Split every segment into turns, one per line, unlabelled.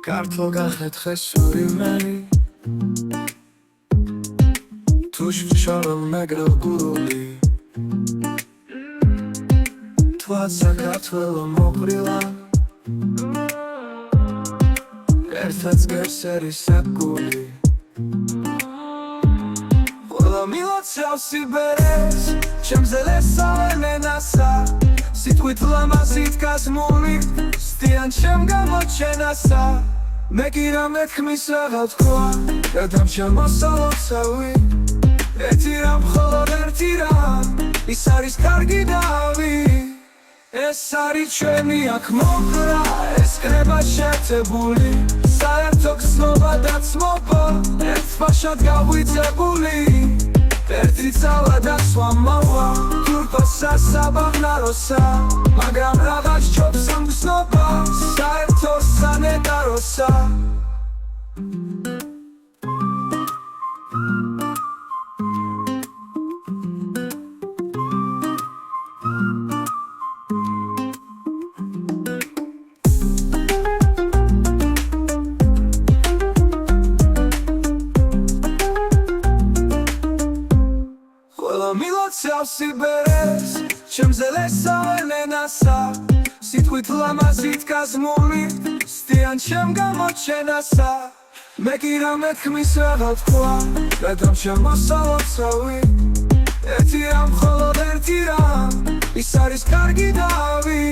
Kartlo gahnet xesuri meni Tush fsharam megrel guruli Tvat Sakartvelo mobrila Ertats gerseri sepguli Ყველა მილოცავსი ბერეს ჩემზე ლესავენ ენასა სიტყვით ლამაზით გაზმული სტიან ჩემ გამოჩენასა მე კი რამე თქმის აღარ თქვა გადამ შემოსალოცავი ერთი რამ მხოლოდ ერთი რამ ის არის კარგი დავი ეს არის ჩვენი აქ მოკრა ეს კრება შეთებული საერთო გზნობა და ცმობა ერთ ფაშად გავიძებული ერთი ძალა და სვამავა თურქოსა საბაღნაროსა მაგრამ რაღაც ჩობს ამ გზნობას საერთო სანეტაროსა მილოცავსი ბერეს ჩემზე ლესავენ ენასა სიტყვით ლამაზით გაზმული სტიან ჩემ გამოჩენასა მე კი რამე თქმის აღარ თქვა გადამ შემოსალოცავი ერთი რამ მხოლოდ ერთი რამ ის არის კარგი დავი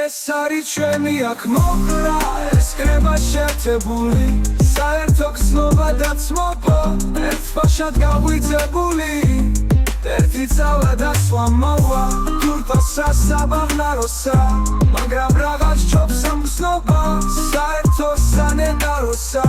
ეს არის ჩვენი აქ მოკრა ეს კრება შეთებული საერთო გზნობა და ცმობა ერთ ფაშად გავიძებული ერთი ძალა და სვამავა თურქოსა საბაღნაროსა მაგრამ რაღაც ჩობს ამ გზნობას საერთო სანეტაროსა